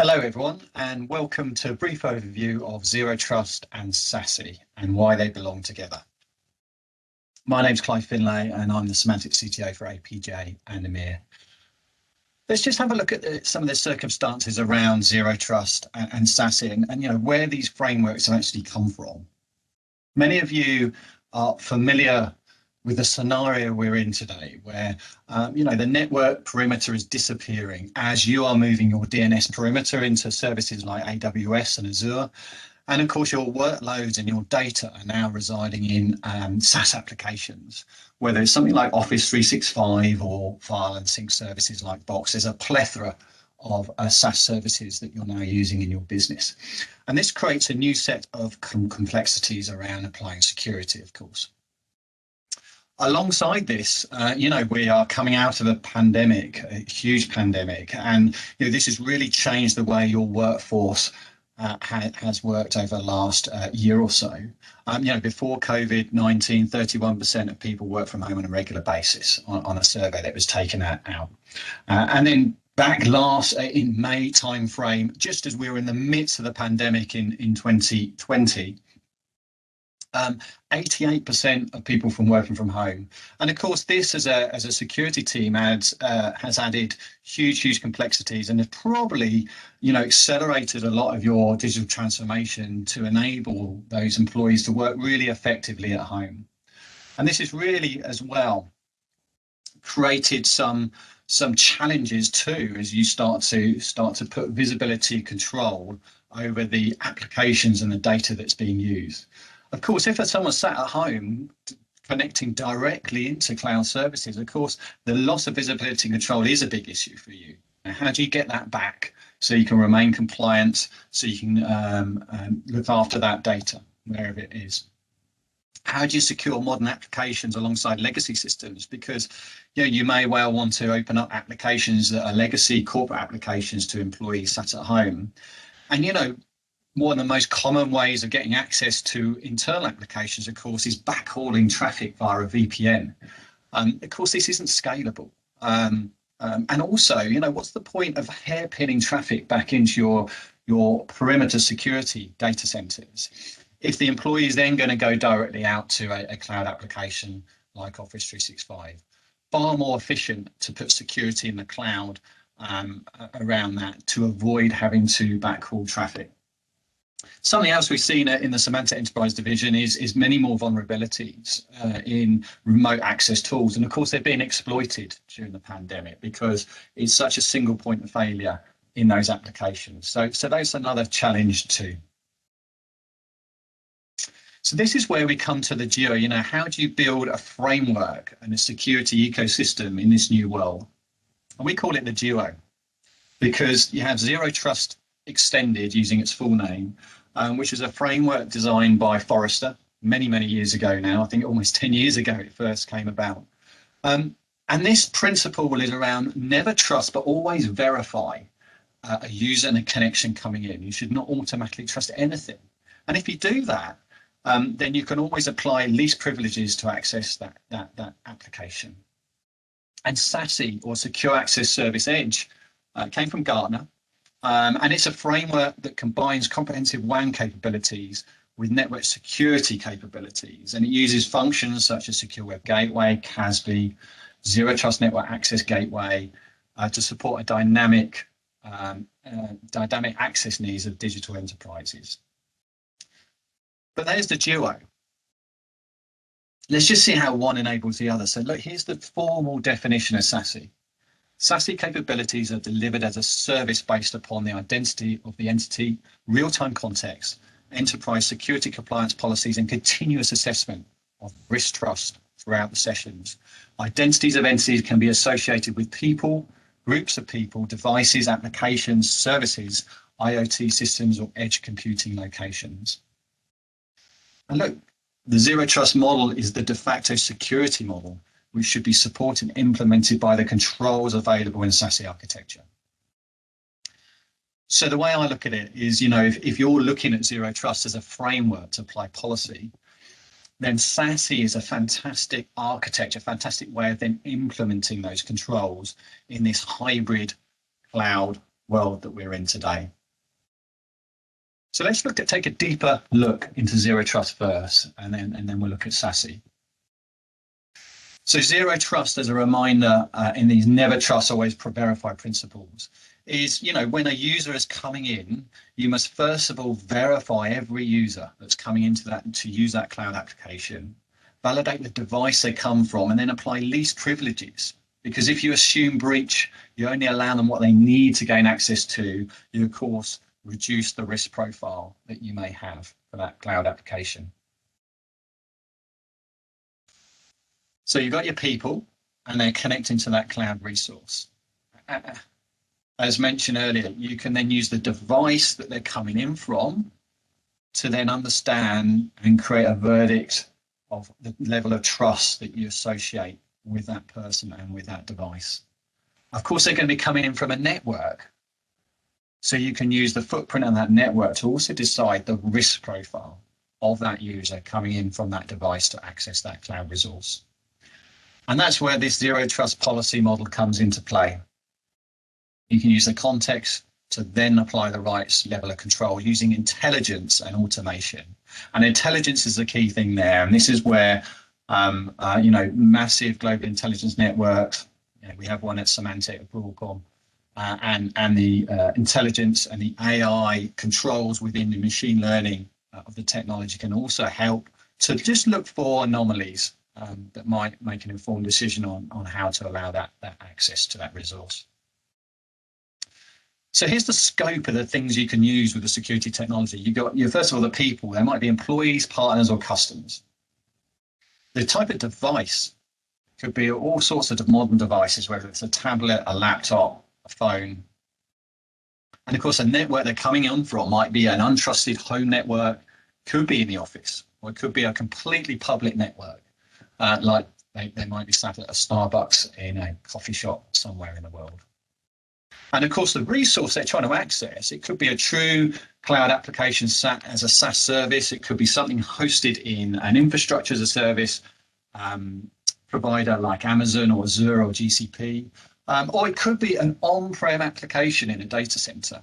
Hello everyone, and welcome to a brief overview of Zero Trust and SASE and why they belong together. My name's Clive Finlay and I'm the Semantic CTO for APJ and EMEA. Let's just have a look at some of the circumstances around Zero Trust and SASE and where these frameworks have actually come from. Many of you are familiar with the scenario we're in today, where the network perimeter is disappearing as you are moving your DNS perimeter into services like AWS and Azure. And of course, your workloads and your data are now residing in SaaS applications, whether it's something like Office 365 or file and sync services like Box. There's a plethora of SaaS services that you're now using in your business. And this creates a new set of complexities around applying security, of course. Alongside this, we are coming out of a pandemic, a huge pandemic, and this has really changed the way your workforce has worked over the last year or so. Before COVID-19, 31% of people work from home on a regular basis on a survey that was taken out. And then back in May timeframe, just as we were in the midst of the pandemic in 2020, 88% of people from working from home. And of course, this as a security team has added huge complexities and has probably, accelerated a lot of your digital transformation to enable those employees to work really effectively at home. And this has really as well created some challenges too, as you start to put visibility control over the applications and the data that's being used. Of course, if someone sat at home connecting directly into cloud services, of course, the loss of visibility and control is a big issue for you. Now, how do you get that back so you can remain compliant, so you can look after that data, wherever it is? How do you secure modern applications alongside legacy systems? Because you may well want to open up applications that are legacy corporate applications to employees sat at home. And one of the most common ways of getting access to internal applications, of course, is backhauling traffic via a VPN. Of course, this isn't scalable. And also, what's the point of hairpinning traffic back into your perimeter security data centers if the employee is then going to go directly out to a cloud application like Office 365? Far more efficient to put security in the cloud around that to avoid having to backhaul traffic. Something else we've seen in the Semantic Enterprise division is many more vulnerabilities in remote access tools. And of course, they're being exploited during the pandemic because it's such a single point of failure in those applications. So that's another challenge too. So this is where we come to the geo. How do you build a framework and a security ecosystem in this new world? And we call it the duo because you have Zero Trust Extended using its full name, which is a framework designed by Forrester many years ago now. I think almost 10 years ago it first came about. And this principle is around never trust, but always verify a user and a connection coming in. You should not automatically trust anything. And if you do that, then you can always apply least privileges to access that application. And SASE, or Secure Access Service Edge, came from Gartner. And it's a framework that combines comprehensive WAN capabilities with network security capabilities. And it uses functions such as Secure Web Gateway, CASB, Zero Trust Network Access Gateway to support a dynamic access needs of digital enterprises. But there's the duo. Let's just see how one enables the other. So look, here's the formal definition of SASE. SASE capabilities are delivered as a service based upon the identity of the entity, real-time context, enterprise security compliance policies, and continuous assessment of risk trust throughout the sessions. Identities of entities can be associated with people, groups of people, devices, applications, services, IoT systems, or edge computing locations. And look, the Zero Trust model is the de facto security model, which should be supported and implemented by the controls available in SASE architecture. So the way I look at it is, if you're looking at Zero Trust as a framework to apply policy, then SASE is a fantastic architecture, fantastic way of then implementing those controls in this hybrid cloud world that we're in today. So let's take a deeper look into zero trust first, and then we'll look at SASE. So zero trust, as a reminder, in these never trust, always verify principles, is, when a user is coming in, you must first of all verify every user that's coming into that to use that cloud application, validate the device they come from, and then apply least privileges. Because if you assume breach, you only allow them what they need to gain access to, you of course reduce the risk profile that you may have for that cloud application. So you've got your people and they're connecting to that cloud resource. As mentioned earlier, you can then use the device that they're coming in from to then understand and create a verdict of the level of trust that you associate with that person and with that device. Of course, they're going to be coming in from a network. So you can use the footprint of that network to also decide the risk profile of that user coming in from that device to access that cloud resource. And that's where this zero trust policy model comes into play. You can use the context to then apply the right level of control using intelligence and automation. And intelligence is the key thing there. And this is where, massive global intelligence networks, we have one at Symantec at Broadcom, and the intelligence and the AI controls within the machine learning of the technology can also help to just look for anomalies that might make an informed decision on how to allow that access to that resource. So here's the scope of the things you can use with the security technology. You've got, first of all, the people. There might be employees, partners, or customers. The type of device could be all sorts of modern devices, whether it's a tablet, a laptop, a phone. And of course, a network they're coming in from might be an untrusted home network, could be in the office, or it could be a completely public network. Like they might be sat at a Starbucks in a coffee shop somewhere in the world. And of course, the resource they're trying to access, it could be a true cloud application sat as a SaaS service. It could be something hosted in an infrastructure as a service provider like Amazon or Azure or GCP. Or it could be an on-prem application in a data center.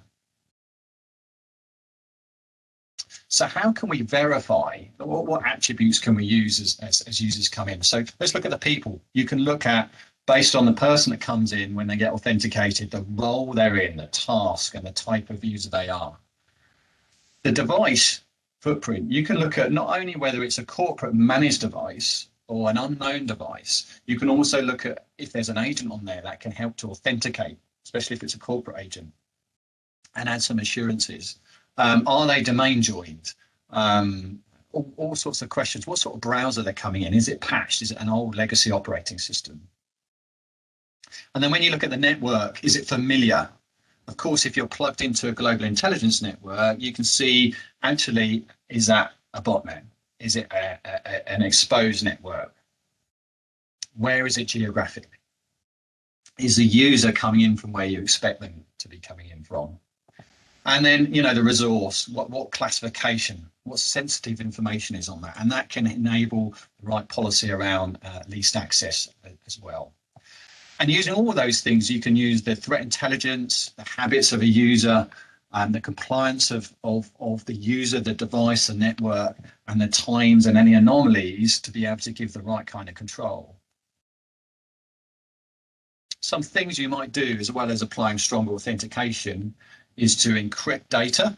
So how can we verify, what attributes can we use as users come in? So let's look at the people. You can look at, based on the person that comes in when they get authenticated, the role they're in, the task, and the type of user they are. The device footprint, you can look at not only whether it's a corporate managed device or an unknown device. You can also look at if there's an agent on there that can help to authenticate, especially if it's a corporate agent, and add some assurances. Are they domain joined? All sorts of questions. What sort of browser they're coming in? Is it patched? Is it an old legacy operating system? And then when you look at the network, is it familiar? Of course, if you're plugged into a global intelligence network, you can see, actually, is that a botnet? Is it an exposed network? Where is it geographically? Is the user coming in from where you expect them to be coming in from? And then, the resource, what classification, what sensitive information is on that? And that can enable the right policy around least access as well. And using all of those things, you can use the threat intelligence, the habits of a user, and the compliance of the user, the device, the network, and the times and any anomalies to be able to give the right kind of control. Some things you might do, as well as applying strong authentication, is to encrypt data.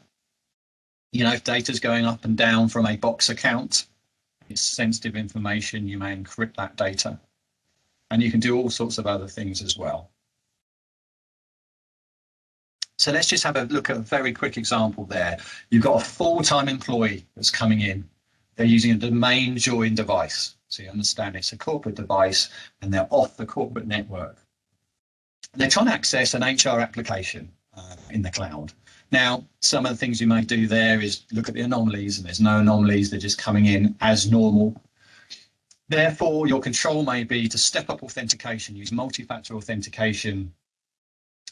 If data's going up and down from a box account, it's sensitive information, you may encrypt that data. And you can do all sorts of other things as well. So let's just have a look at a very quick example there. You've got a full-time employee that's coming in. They're using a domain joined device. So you understand it's a corporate device and they're off the corporate network. And they're trying to access an HR application in the cloud. Now, some of the things you may do there is look at the anomalies, and there's no anomalies. They're just coming in as normal. Therefore, your control may be to step up authentication, use multi-factor authentication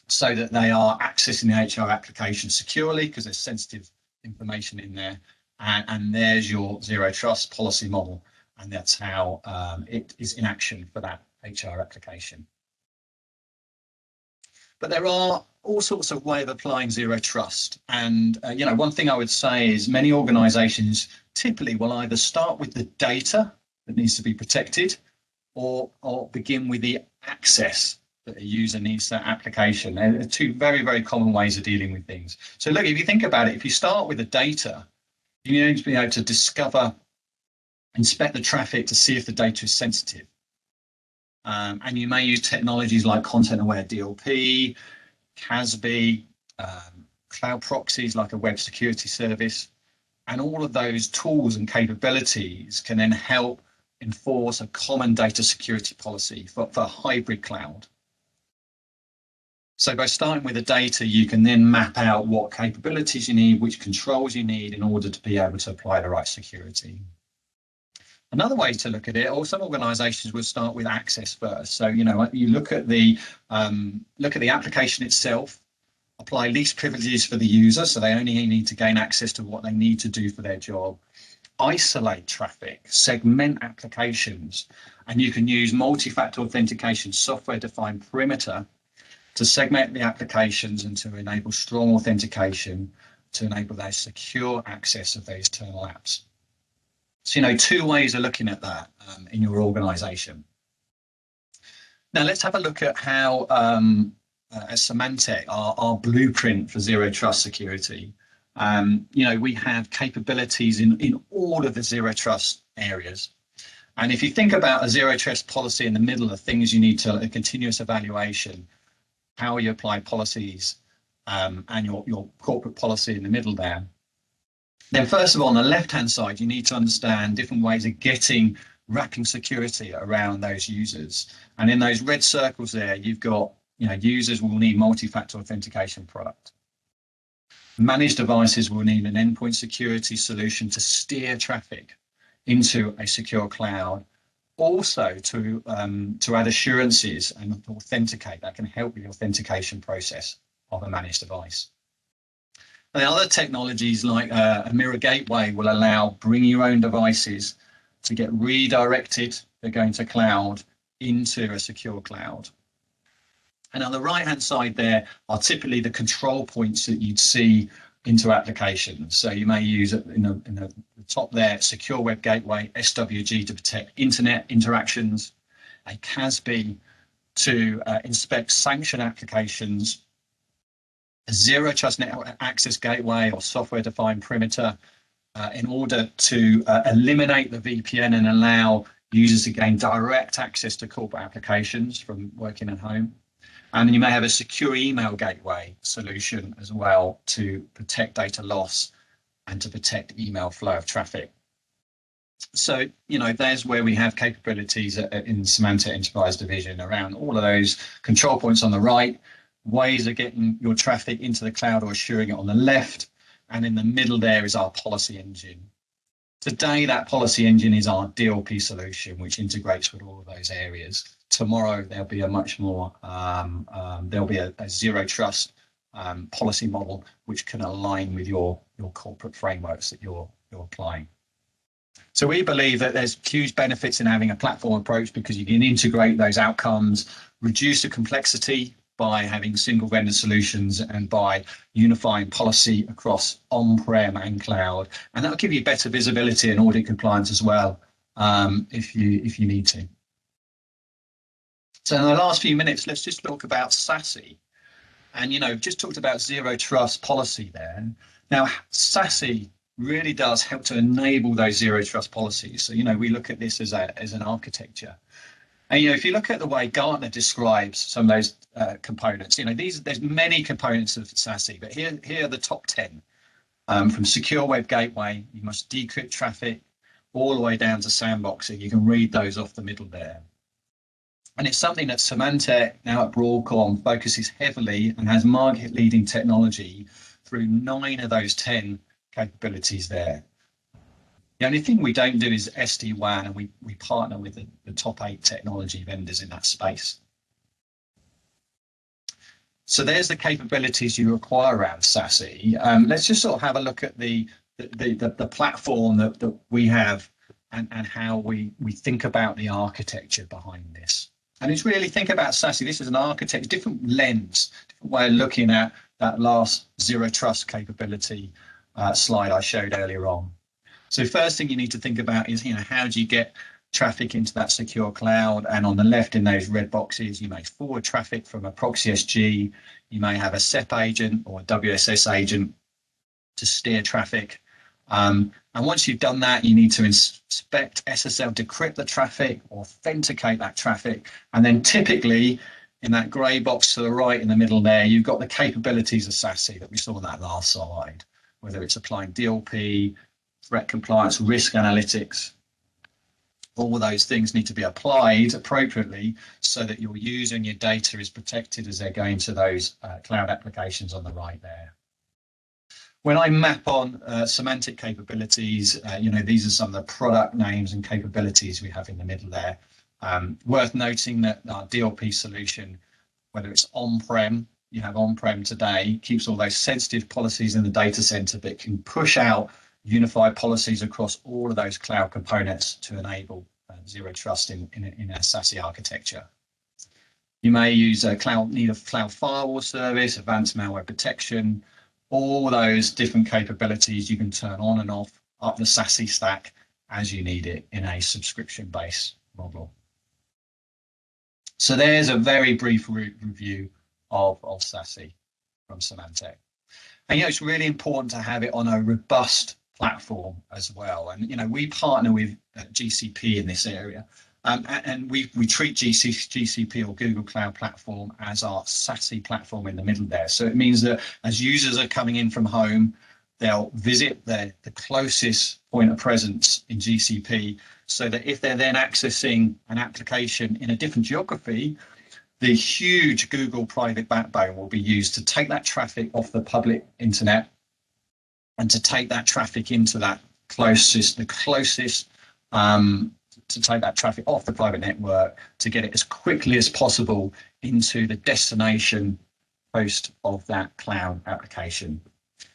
so that they are accessing the HR application securely because there's sensitive information in there. And there's your zero trust policy model. And that's how it is in action for that HR application. But there are all sorts of way of applying zero trust. And, you know, one thing I would say is many organizations typically will either start with the data that needs to be protected or begin with the access that a user needs to that application. They're two very, very common ways of dealing with things. So look, if you think about it, if you start with the data, you need to be able to discover, inspect the traffic to see if the data is sensitive. And you may use technologies like content-aware DLP, CASB, cloud proxies like a web security service, and all of those tools and capabilities can then help enforce a common data security policy for hybrid cloud. So by starting with the data, you can then map out what capabilities you need, which controls you need in order to be able to apply the right security. Another way to look at it, or some organizations will start with access first. So, you know, you look at the application itself, apply least privileges for the user, so they only need to gain access to what they need to do for their job. Isolate traffic, segment applications, and you can use multi-factor authentication, software-defined perimeter to segment the applications and to enable strong authentication to enable their secure access of those external apps. So, you know, two ways of looking at that in your organization. Now, let's have a look at how, as Symantec, our blueprint for zero trust security. You know, we have capabilities in all of the zero trust areas. And if you think about a zero trust policy in the middle of things you need to, a continuous evaluation, how you apply policies and your corporate policy in the middle there. Then first of all, on the left-hand side, you need to understand different ways of wrapping security around those users. And in those red circles there, you've got, you know, users will need multi-factor authentication product. Managed devices will need an endpoint security solution to steer traffic into a secure cloud. Also to add assurances and authenticate, that can help with the authentication process of a managed device. And the other technologies like a mirror gateway will allow bring your own devices to get redirected, they're going to cloud, into a secure cloud. And on the right-hand side there are typically the control points that you'd see into applications. So you may use in the top there, secure web gateway, SWG to protect internet interactions, a CASB to inspect sanctioned applications, a zero trust network access gateway or software defined perimeter in order to eliminate the VPN and allow users to gain direct access to corporate applications from working at home. And you may have a secure email gateway solution as well to protect data loss and to protect email flow of traffic. So, you know, there's where we have capabilities in Symantec Enterprise Division around all of those control points on the right, ways of getting your traffic into the cloud or assuring it on the left. And in the middle there is our policy engine. Today, that policy engine is our DLP solution, which integrates with all of those areas. Tomorrow, there'll be a much more, there'll be a zero trust policy model, which can align with your corporate frameworks that you're applying. So we believe that there's huge benefits in having a platform approach because you can integrate those outcomes, reduce the complexity by having single vendor solutions and by unifying policy across on-prem and cloud. And that'll give you better visibility and audit compliance as well, if you need to. So in the last few minutes, let's just talk about SASE. And, you know, just talked about zero trust policy there. Now, SASE really does help to enable those zero trust policies. So, you know, we look at this as an architecture. And, you know, if you look at the way Gartner describes some of those components, you know, there's many components of SASE, but here are the top 10. From secure web gateway, you must decrypt traffic all the way down to sandboxing. You can read those off the middle there. And it's something that Symantec now at Broadcom focuses heavily and has market leading technology through 9 of those 10 capabilities there. The only thing we don't do is SD-WAN, and we partner with the top 8 technology vendors in that space. So there's the capabilities you require around SASE. Let's just sort of have a look at the platform that we have and how we think about the architecture behind this. And it's really think about SASE. This is an architecture, different different way of looking at that last zero trust capability slide I showed earlier on. So first thing you need to think about is, how do you get traffic into that secure cloud? And on the left in those red boxes, you may forward traffic from a proxy SG. You may have a SEP agent or a WSS agent to steer traffic. And once you've done that, you need to inspect SSL, decrypt the traffic, authenticate that traffic, and then typically in that grey box to the right in the middle there, you've got the capabilities of SASE that we saw on that last slide, whether it's applying DLP, threat compliance, risk analytics. All of those things need to be applied appropriately so that your user and your data is protected as they're going to those cloud applications on the right there. When I map on semantic capabilities, these are some of the product names and capabilities we have in the middle there. Worth noting that our DLP solution, whether it's on-prem, you have on-prem today, keeps all those sensitive policies in the data center, but can push out unified policies across all of those cloud components to enable zero trust in a SASE architecture. You may use need a cloud firewall service, advanced malware protection, all those different capabilities you can turn on and off up the SASE stack as you need it in a subscription-based model. So there's a very brief review of SASE from Symantec. And it's really important to have it on a robust platform as well. And we partner with GCP in this area, and we treat GCP or Google Cloud Platform as our SASE platform in the middle there. So it means that as users are coming in from home, they'll visit the closest point of presence in GCP, so that if they're then accessing an application in a different geography, the huge Google private backbone will be used to take that traffic off the public internet and to take that traffic into that to take that traffic off the private network to get it as quickly as possible into the destination host of that cloud application.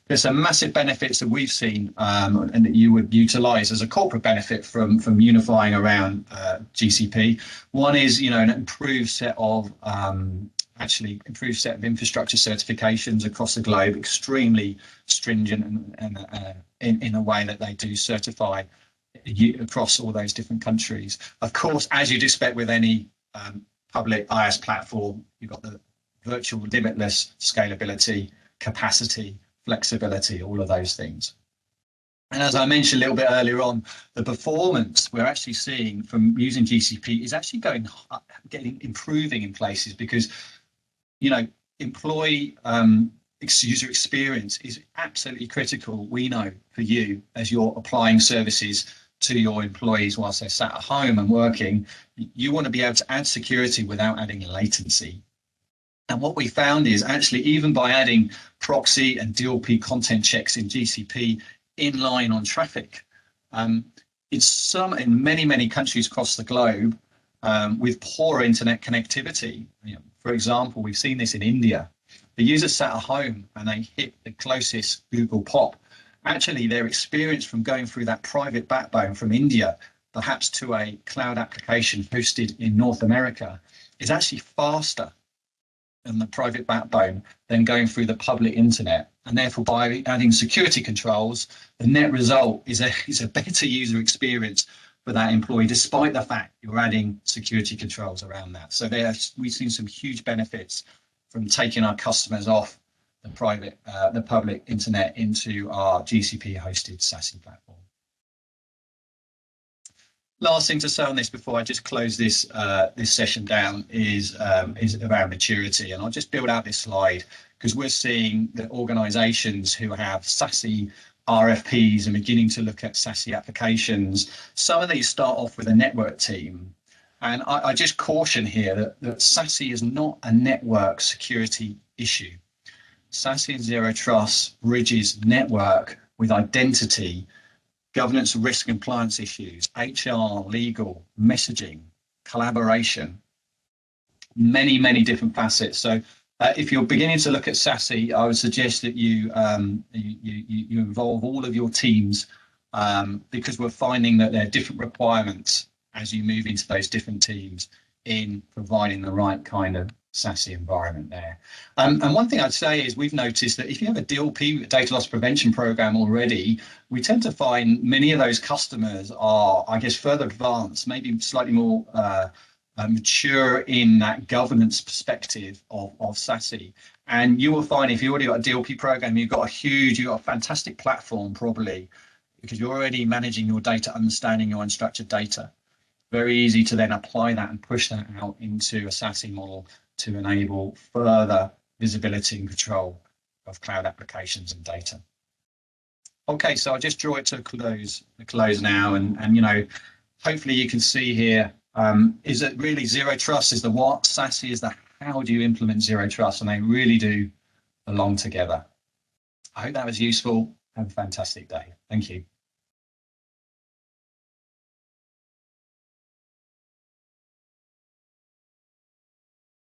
There's some massive benefits that we've seen and that you would utilize as a corporate benefit from unifying around GCP. One is, an improved set of infrastructure certifications across the globe, extremely stringent and in a way that they do certify across all those different countries. Of course, as you'd expect with any public IaaS platform, you've got the virtual limitless scalability, capacity, flexibility, all of those things. And as I mentioned a little bit earlier on, the performance we're actually seeing from using GCP is actually improving in places because, employee user experience is absolutely critical, we know, for you as you're applying services to your employees whilst they're sat at home and working. You want to be able to add security without adding latency. And what we found is actually even by adding proxy and DLP content checks in GCP in line on traffic, in many countries across the globe with poor internet connectivity. For example, we've seen this in India. The user sat at home and they hit the closest Google POP. Actually, their experience from going through that private backbone from India, perhaps to a cloud application hosted in North America, is actually faster than the private backbone than going through the public internet. And therefore, by adding security controls, the net result is a better user experience for that employee, despite the fact you're adding security controls around that. So we've seen some huge benefits from taking our customers off the public internet into our GCP hosted SASE platform. Last thing to say on this before I just close this session down is around maturity, and I'll just build out this slide because we're seeing that organisations who have SASE RFPs and beginning to look at SASE applications. Some of these start off with a network team, and I just caution here that SASE is not a network security issue. SASE and Zero Trust bridges network with identity, governance, risk, and compliance issues, HR, legal, messaging, collaboration, many different facets. So if you're beginning to look at SASE, I would suggest that you involve all of your teams because we're finding that there are different requirements as you move into those different teams in providing the right kind of SASE environment there. And one thing I'd say is we've noticed that if you have a DLP, data loss prevention program already, we tend to find many of those customers are, I guess, further advanced, maybe slightly more mature in that governance perspective of SASE. And you will find if you already got a DLP program, you've got a fantastic platform probably, because you're already managing your data, understanding your unstructured data. Very easy to then apply that and push that out into a SASE model to enable further visibility and control of cloud applications and data. Okay, so I'll just draw it to a close now, and you know, hopefully you can see here, is it really zero trust is the what, SASE is the how do you implement zero trust, and they really do belong together. I hope that was useful. Have a fantastic day. Thank you.